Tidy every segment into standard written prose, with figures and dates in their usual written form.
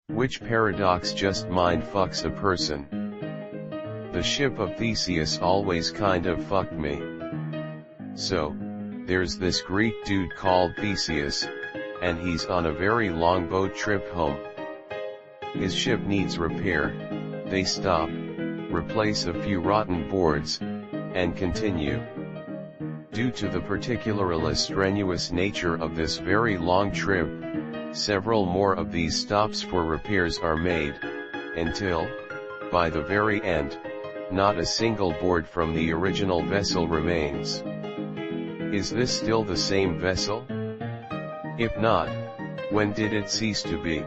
Which paradox just mind fucks a person? The ship of Theseus always kind of fucked me. So, there's this Greek dude called Theseus, and he's on a very long boat trip home. His ship needs repair, they stop, replace a few rotten boards, and continue. Due to the particularly strenuous nature of this very long trip, several more of these stops for repairs are made, until, by the very end, not a single board from the original vessel remains. Is this still the same vessel? If not, when did it cease to be?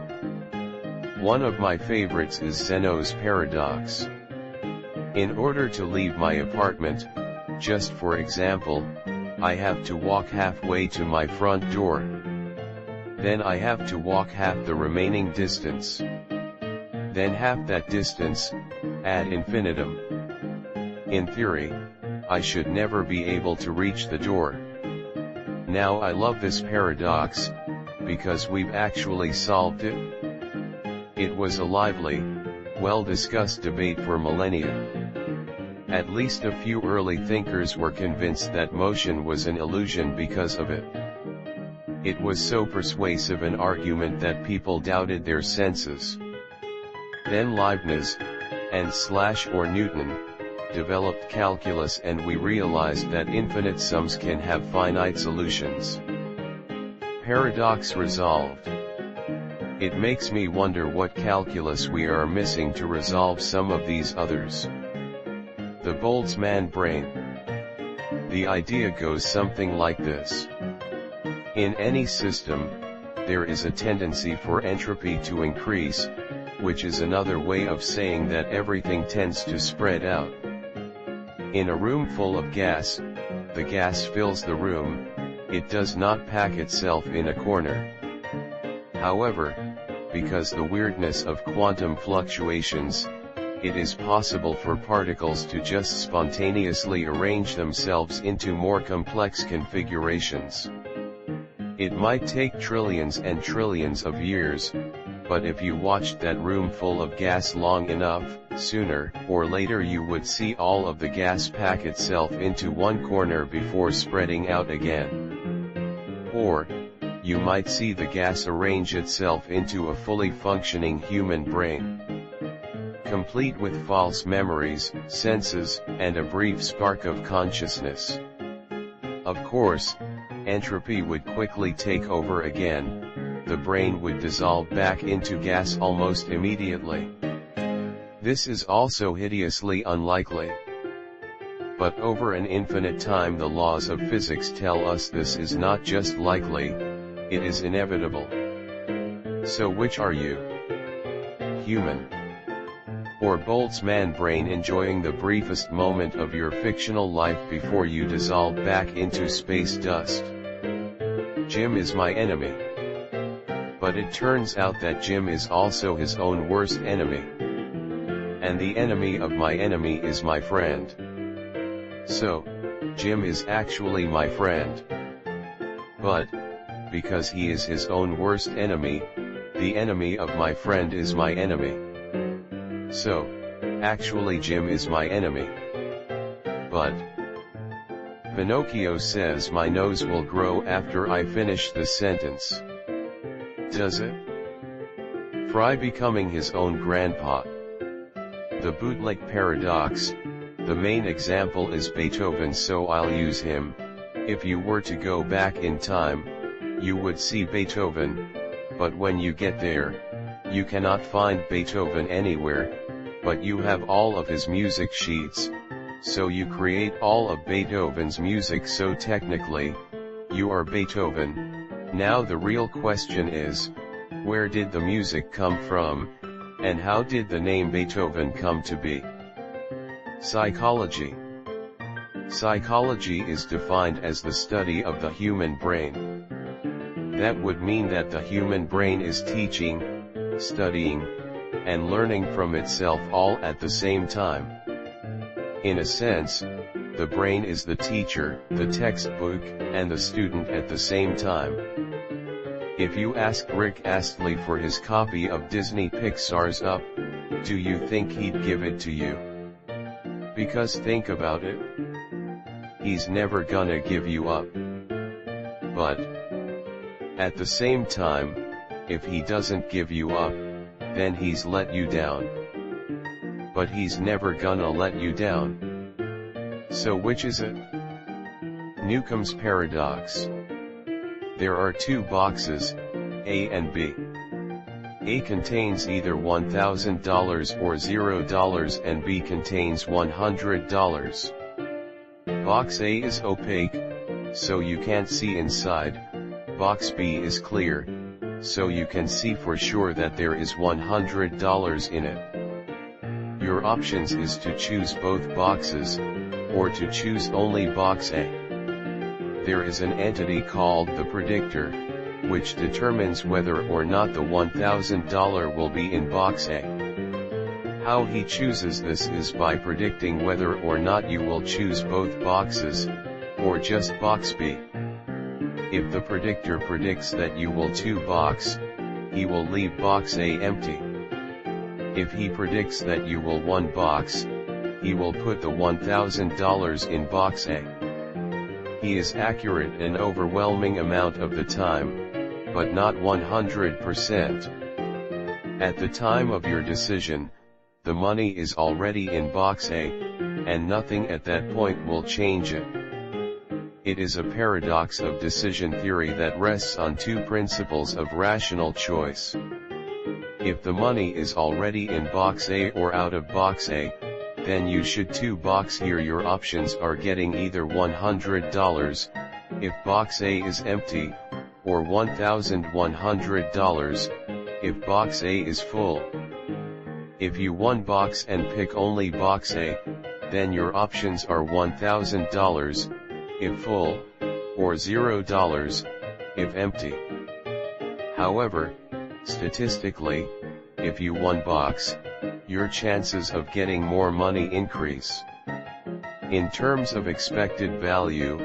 One of my favorites is Zeno's paradox. In order to leave my apartment, just for example, I have to walk halfway to my front door. Then I have to walk half the remaining distance. Then half that distance, ad infinitum. In theory, I should never be able to reach the door. Now I love this paradox, because we've actually solved it. It was a lively, well-discussed debate for millennia. At least a few early thinkers were convinced that motion was an illusion because of it. It was so persuasive an argument that people doubted their senses. Then Leibniz, and/or Newton, developed calculus, and we realized that infinite sums can have finite solutions. Paradox resolved. It makes me wonder what calculus we are missing to resolve some of these others. The Boltzmann brain. The idea goes something like this. In any system, there is a tendency for entropy to increase, which is another way of saying that everything tends to spread out. In a room full of gas, the gas fills the room, it does not pack itself in a corner. However, because the weirdness of quantum fluctuations, it is possible for particles to just spontaneously arrange themselves into more complex configurations. It might take trillions and trillions of years, but if you watched that room full of gas long enough, sooner or later you would see all of the gas pack itself into one corner before spreading out again. Or, you might see the gas arrange itself into a fully functioning human brain, complete with false memories, senses, and a brief spark of consciousness. Of course, entropy would quickly take over again, the brain would dissolve back into gas almost immediately. This is also hideously unlikely. But over an infinite time the laws of physics tell us this is not just likely, it is inevitable. So which are you? Human? Or Boltzmann brain enjoying the briefest moment of your fictional life before you dissolve back into space dust? Jim is my enemy. But it turns out that Jim is also his own worst enemy. And the enemy of my enemy is my friend. So, Jim is actually my friend. But, because he is his own worst enemy, the enemy of my friend is my enemy. So, actually Jim is my enemy. But, Pinocchio says my nose will grow after I finish the sentence. Does it? Fry becoming his own grandpa. The bootleg paradox, the main example is Beethoven, so I'll use him. If you were to go back in time, you would see Beethoven, but when you get there, you cannot find Beethoven anywhere, but you have all of his music sheets, so you create all of Beethoven's music, so technically, you are Beethoven. Now the real question is, where did the music come from, and how did the name Beethoven come to be? Psychology. Psychology is defined as the study of the human brain. That would mean that the human brain is teaching, studying, and learning from itself all at the same time. In a sense, the brain is the teacher, the textbook, and the student at the same time. If you ask Rick Astley for his copy of Disney Pixar's Up, do you think he'd give it to you? Because think about it. He's never gonna give you up. But at the same time, if he doesn't give you up, then he's let you down. But he's never gonna let you down. So which is it? Newcomb's paradox. There are two boxes, A and B. A contains either $1,000 or $0 and B contains $100. Box A is opaque, so you can't see inside. Box B is clear, so you can see for sure that there is $100 in it. Your options is to choose both boxes, or to choose only box A. There is an entity called the predictor, which determines whether or not the $1,000 will be in box A. How he chooses this is by predicting whether or not you will choose both boxes, or just box B. If the predictor predicts that you will 2 box, he will leave box A empty. If he predicts that you will 1 box, he will put the $1,000 in box A. He is accurate an overwhelming amount of the time, but not 100%. At the time of your decision, the money is already in box A, and nothing at that point will change it. It is a paradox of decision theory that rests on 2 principles of rational choice. If the money is already in box A or out of box A, then you should 2 box here. Your options are getting either $100, if box A is empty, or $1,100, if box A is full. If you 1 box and pick only box A, then your options are $1,000, if full, or $0, if empty. However, statistically, if you 1 box, your chances of getting more money increase. In terms of expected value,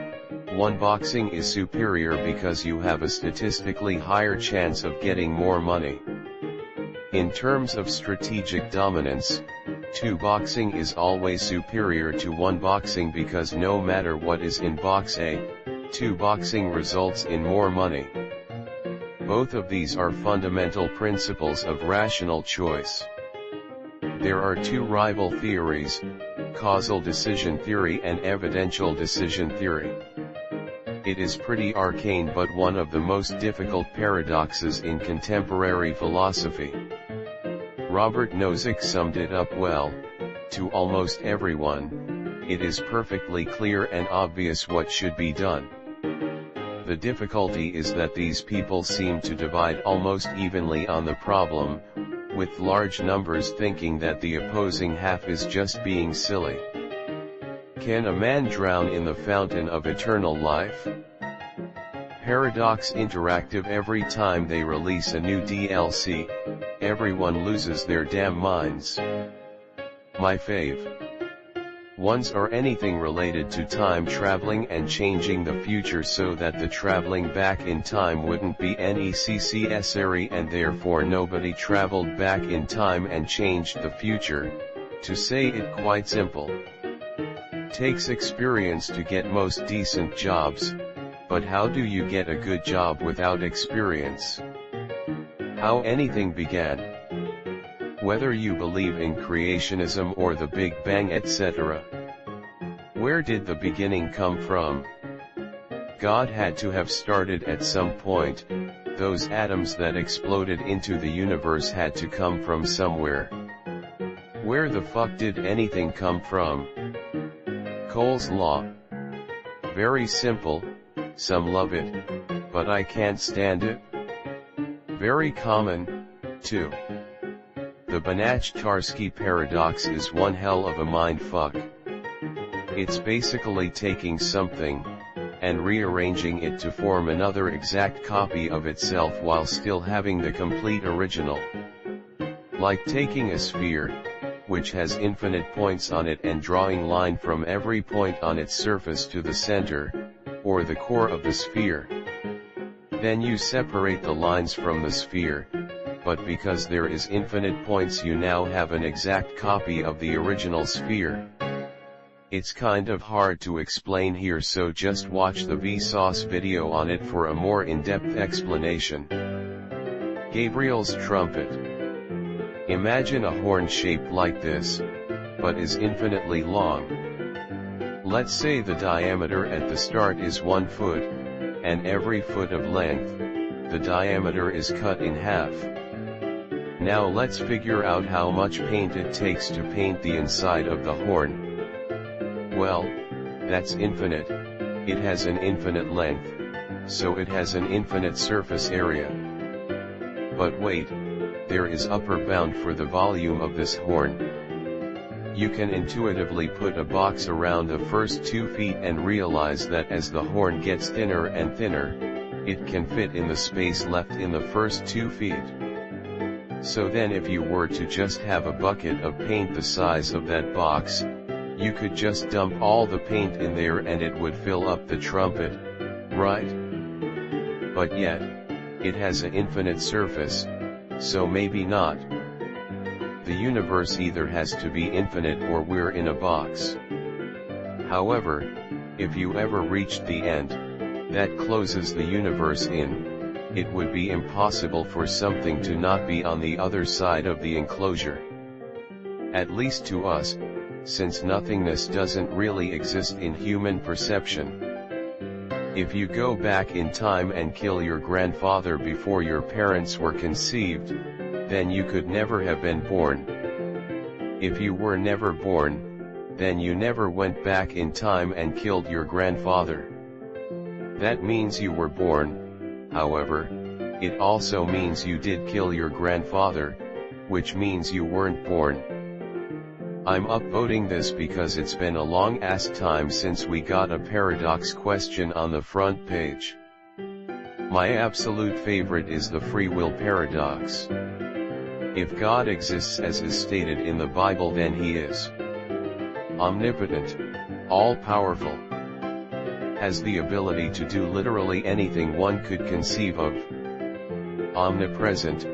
1 boxing is superior because you have a statistically higher chance of getting more money. In terms of strategic dominance, 2 boxing is always superior to 1 boxing because no matter what is in box A, 2 boxing results in more money. Both of these are fundamental principles of rational choice. There are 2 rival theories, causal decision theory and evidential decision theory. It is pretty arcane but one of the most difficult paradoxes in contemporary philosophy. Robert Nozick summed it up well: to almost everyone, it is perfectly clear and obvious what should be done. The difficulty is that these people seem to divide almost evenly on the problem, with large numbers thinking that the opposing half is just being silly. Can a man drown in the fountain of eternal life? Paradox Interactive. Every time they release a new DLC, everyone loses their damn minds. My fave ones are anything related to time traveling and changing the future so that the traveling back in time wouldn't be necessary and therefore nobody traveled back in time and changed the future. To say it quite simple, takes experience to get most decent jobs, but how do you get a good job without experience? How anything began. Whether you believe in creationism or the Big Bang etc. Where did the beginning come from? God had to have started at some point. Those atoms that exploded into the universe had to come from somewhere. Where the fuck did anything come from? Cole's Law. Very simple, some love it, but I can't stand it. Very common, too. The Banach-Tarski paradox is one hell of a mindfuck. It's basically taking something, and rearranging it to form another exact copy of itself while still having the complete original. Like taking a sphere, which has infinite points on it, and drawing line from every point on its surface to the center, or the core of the sphere. Then you separate the lines from the sphere, but because there is infinite points you now have an exact copy of the original sphere. It's kind of hard to explain here, so just watch the Vsauce video on it for a more in-depth explanation. Gabriel's trumpet. Imagine a horn shaped like this, but is infinitely long. Let's say the diameter at the start is 1 foot, and every foot of length, the diameter is cut in half. Now let's figure out how much paint it takes to paint the inside of the horn. Well, that's infinite. It has an infinite length, so it has an infinite surface area. But wait, there is upper bound for the volume of this horn. You can intuitively put a box around the first 2 feet and realize that as the horn gets thinner and thinner, it can fit in the space left in the first 2 feet. So then if you were to just have a bucket of paint the size of that box, you could just dump all the paint in there and it would fill up the trumpet, right? But yet, it has an infinite surface, so maybe not. The universe either has to be infinite or we're in a box. However, if you ever reached the end, that closes the universe in, it would be impossible for something to not be on the other side of the enclosure. At least to us, since nothingness doesn't really exist in human perception. If you go back in time and kill your grandfather before your parents were conceived, then you could never have been born. If you were never born, then you never went back in time and killed your grandfather. That means you were born. However, it also means you did kill your grandfather, which means you weren't born. I'm upvoting this because it's been a long ass time since we got a paradox question on the front page. My absolute favorite is the free will paradox. If God exists as is stated in the Bible, then he is omnipotent, all-powerful, has the ability to do literally anything one could conceive of, omnipresent,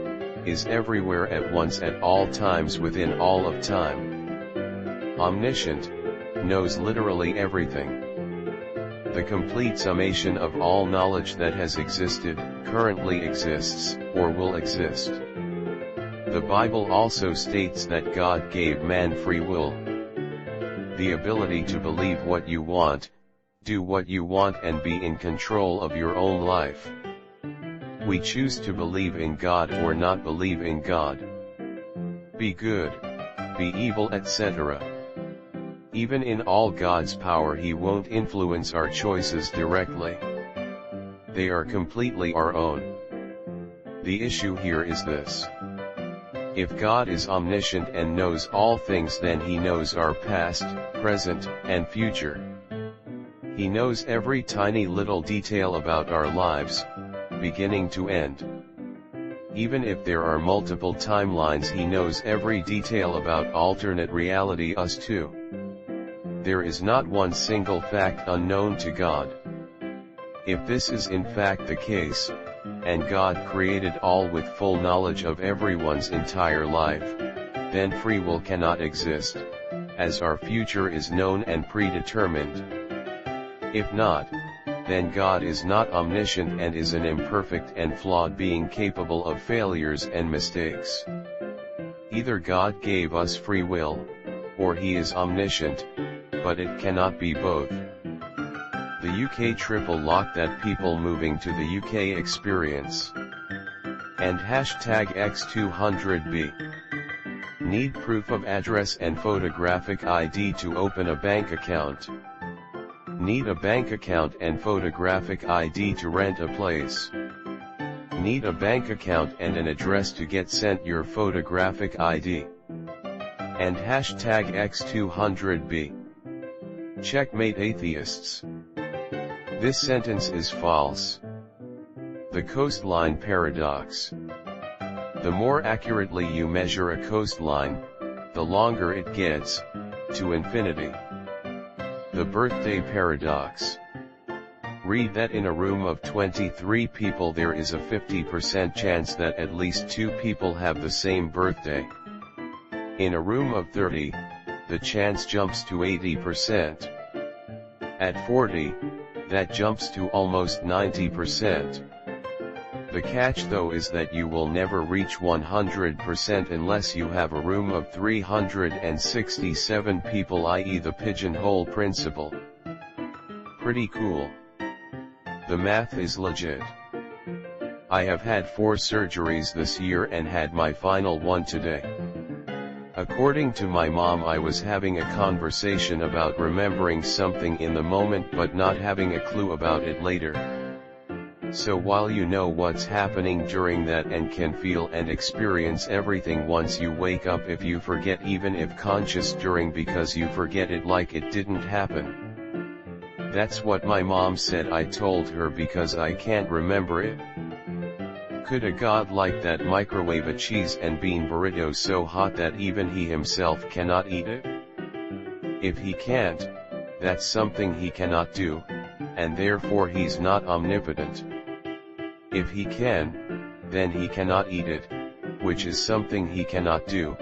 is everywhere at once at all times within all of time, omniscient, knows literally everything, the complete summation of all knowledge that has existed, currently exists, or will exist. The Bible also states that God gave man free will, the ability to believe what you want, do what you want, and be in control of your own life. We choose to believe in God or not believe in God, be good, be evil, etc. Even in all God's power, he won't influence our choices directly. They are completely our own. The issue here is this. If God is omniscient and knows all things, then he knows our past, present, and future. He knows every tiny little detail about our lives, beginning to end. Even if there are multiple timelines, he knows every detail about alternate reality, us too. There is not one single fact unknown to God. If this is in fact the case, and God created all with full knowledge of everyone's entire life, then free will cannot exist, as our future is known and predetermined. If not, then God is not omniscient and is an imperfect and flawed being capable of failures and mistakes. Either God gave us free will, or he is omniscient, but it cannot be both. The UK triple lock that people moving to the UK experience. And #X200B. Need proof of address and photographic ID to open a bank account. Need a bank account and photographic ID to rent a place. Need a bank account and an address to get sent your photographic ID. And #X200B. Checkmate atheists. This sentence is false. The coastline paradox. The more accurately you measure a coastline, the longer it gets, to infinity. The birthday paradox. Read that in a room of 23 people there is a 50% chance that at least 2 people have the same birthday. In a room of 30, the chance jumps to 80%. At 40, that jumps to almost 90%. The catch though is that you will never reach 100% unless you have a room of 367 people, i.e. the pigeonhole principle. Pretty cool. The math is legit. I have had 4 surgeries this year and had my final one today. According to my mom, I was having a conversation about remembering something in the moment but not having a clue about it later. So while you know what's happening during that and can feel and experience everything once you wake up, if you forget even if conscious during because you forget it like it didn't happen. That's what my mom said. I told her because I can't remember it. Could a god like that microwave a cheese and bean burrito so hot that even he himself cannot eat it? If he can't, that's something he cannot do, and therefore he's not omnipotent. If he can, then he cannot eat it, which is something he cannot do,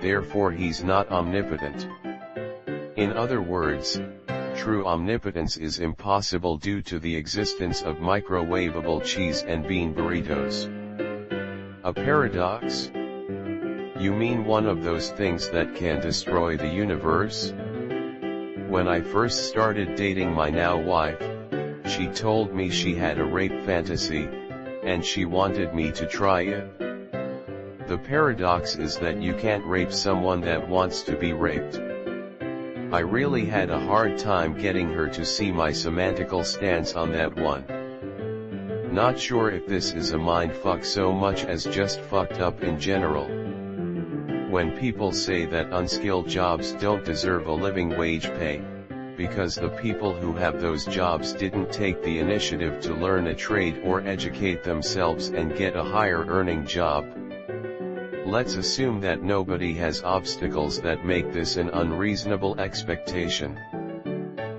therefore he's not omnipotent. In other words, true omnipotence is impossible due to the existence of microwavable cheese and bean burritos. A paradox? You mean one of those things that can destroy the universe? When I first started dating my now wife, she told me she had a rape fantasy, and she wanted me to try it. The paradox is that you can't rape someone that wants to be raped. I really had a hard time getting her to see my semantical stance on that one. Not sure if this is a mindfuck so much as just fucked up in general. When people say that unskilled jobs don't deserve a living wage pay, because the people who have those jobs didn't take the initiative to learn a trade or educate themselves and get a higher earning job. Let's assume that nobody has obstacles that make this an unreasonable expectation.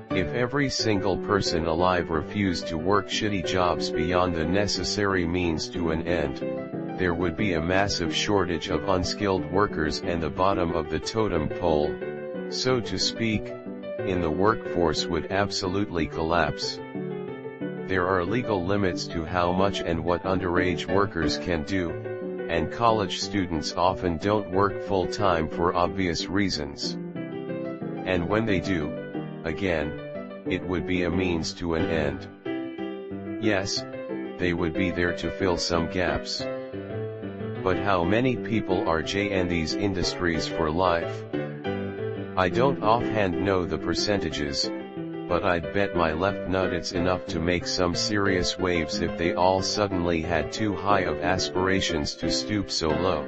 If every single person alive refused to work shitty jobs beyond the necessary means to an end, there would be a massive shortage of unskilled workers and the bottom of the totem pole, so to speak, in the workforce would absolutely collapse. There are legal limits to how much and what underage workers can do, and college students often don't work full-time for obvious reasons. And when they do, again, it would be a means to an end. Yes, they would be there to fill some gaps. But how many people are in these industries for life? I don't offhand know the percentages, but I'd bet my left nut it's enough to make some serious waves if they all suddenly had too high of aspirations to stoop so low.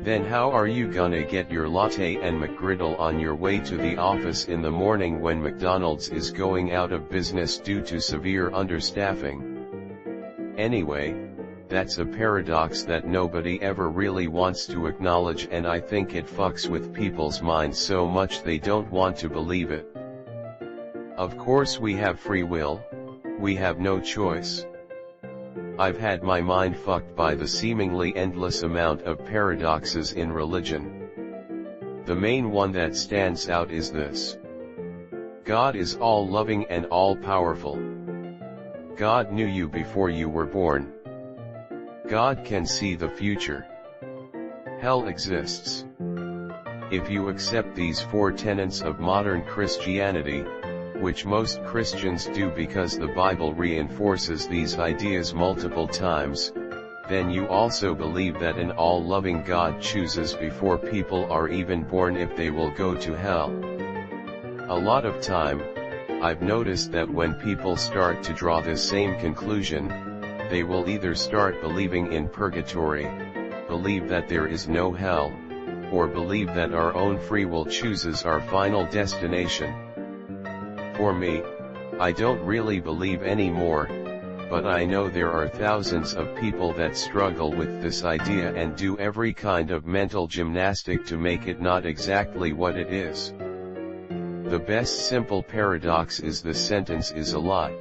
Then how are you gonna get your latte and McGriddle on your way to the office in the morning when McDonald's is going out of business due to severe understaffing? Anyway, that's a paradox that nobody ever really wants to acknowledge, and I think it fucks with people's minds so much they don't want to believe it. Of course we have free will, we have no choice. I've had my mind fucked by the seemingly endless amount of paradoxes in religion. The main one that stands out is this. God is all-loving and all-powerful. God knew you before you were born. God can see the future. Hell exists. If you accept these 4 tenets of modern Christianity, which most Christians do because the Bible reinforces these ideas multiple times, then you also believe that an all-loving God chooses before people are even born if they will go to hell. A lot of time, I've noticed that when people start to draw this same conclusion, they will either start believing in purgatory, believe that there is no hell, or believe that our own free will chooses our final destination. For me, I don't really believe anymore, but I know there are thousands of people that struggle with this idea and do every kind of mental gymnastic to make it not exactly what it is. The best simple paradox is the sentence is a lie.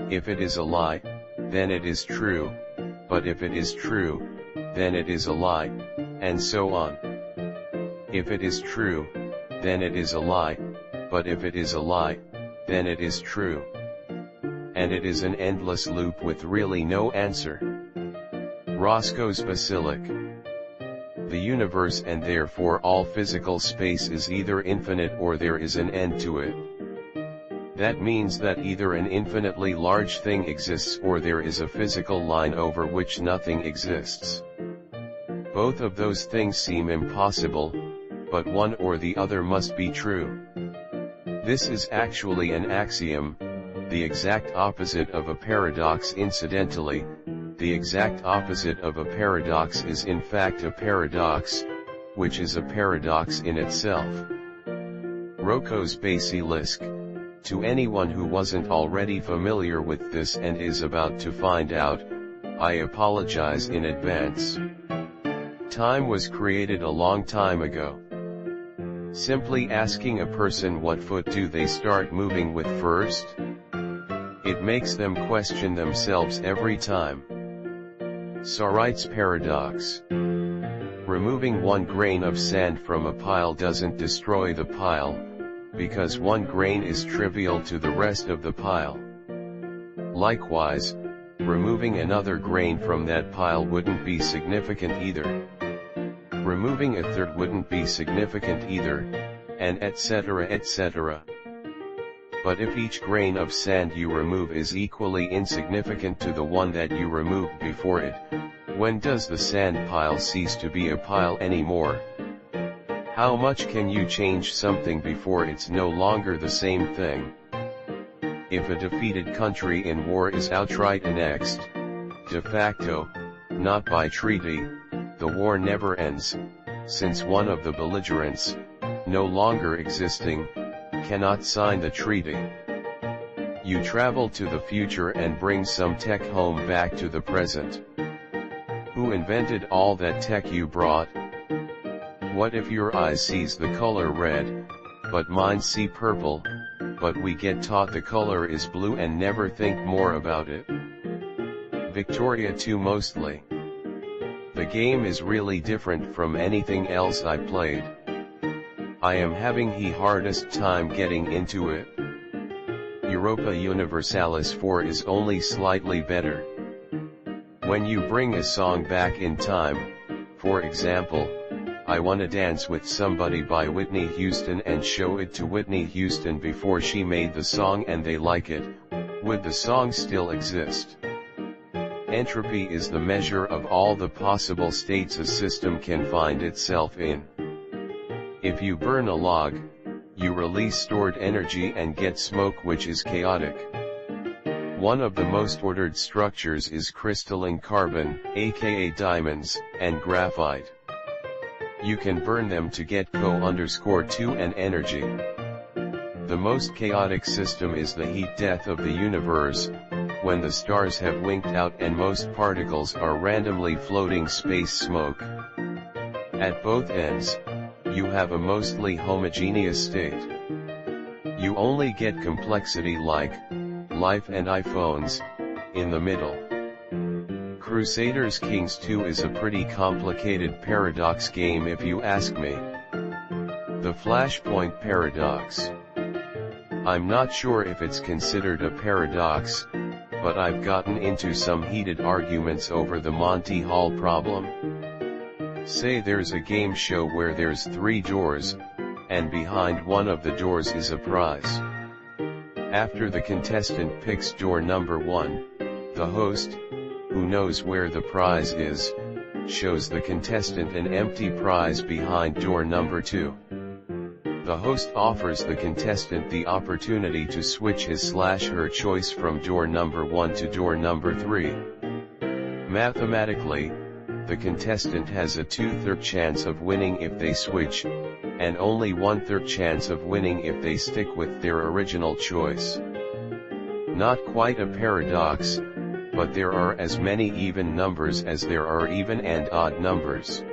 If it is a lie, then it is true, but if it is true, then it is a lie, and so on. If it is true, then it is a lie, but if it is a lie, then it is true. And it is an endless loop with really no answer. Roscoe's Basilic. The universe and therefore all physical space is either infinite or there is an end to it. That means that either an infinitely large thing exists or there is a physical line over which nothing exists. Both of those things seem impossible, but one or the other must be true. This is actually an axiom, the exact opposite of a paradox. Incidentally, the exact opposite of a paradox is in fact a paradox, which is a paradox in itself. Rocco's Basilisk. To anyone who wasn't already familiar with this and is about to find out, I apologize in advance. Time was created a long time ago. Simply asking a person what foot do they start moving with first? It makes them question themselves every time. Sarite's paradox. Removing one grain of sand from a pile doesn't destroy the pile, because one grain is trivial to the rest of the pile. Likewise, removing another grain from that pile wouldn't be significant either. Removing a third wouldn't be significant either, and etc. etc. But if each grain of sand you remove is equally insignificant to the one that you removed before it, when does the sand pile cease to be a pile anymore? How much can you change something before it's no longer the same thing? If a defeated country in war is outright annexed, de facto, not by treaty, the war never ends, since one of the belligerents, no longer existing, cannot sign the treaty. You travel to the future and bring some tech home back to the present. Who invented all that tech you brought? What if your eyes sees the color red, but mine see purple, but we get taught the color is blue and never think more about it? Victoria too mostly. The game is really different from anything else I played. I am having the hardest time getting into it. Europa Universalis 4 is only slightly better. When you bring a song back in time, for example, I Wanna Dance with Somebody by Whitney Houston and show it to Whitney Houston before she made the song and they like it, would the song still exist? Entropy is the measure of all the possible states a system can find itself in. If you burn a log, you release stored energy and get smoke, which is chaotic. One of the most ordered structures is crystalline carbon, aka diamonds, and graphite. You can burn them to get Co-2 and energy. The most chaotic system is the heat death of the universe, when the stars have winked out and most particles are randomly floating space smoke. At both ends, you have a mostly homogeneous state. You only get complexity like life and iPhones in the middle. Crusaders Kings 2 is a pretty complicated paradox game if you ask me. The Flashpoint paradox. I'm not sure if it's considered a paradox, but I've gotten into some heated arguments over the Monty Hall problem. Say there's a game show where there's 3 doors, and behind one of the doors is a prize. After the contestant picks door number 1, the host, who knows where the prize is, shows the contestant an empty prize behind door number 2. The host offers the contestant the opportunity to switch his/her choice from door number 1 to door number 3. Mathematically, the contestant has a 2/3 chance of winning if they switch, and only 1/3 chance of winning if they stick with their original choice. Not quite a paradox, but there are as many even numbers as there are even and odd numbers.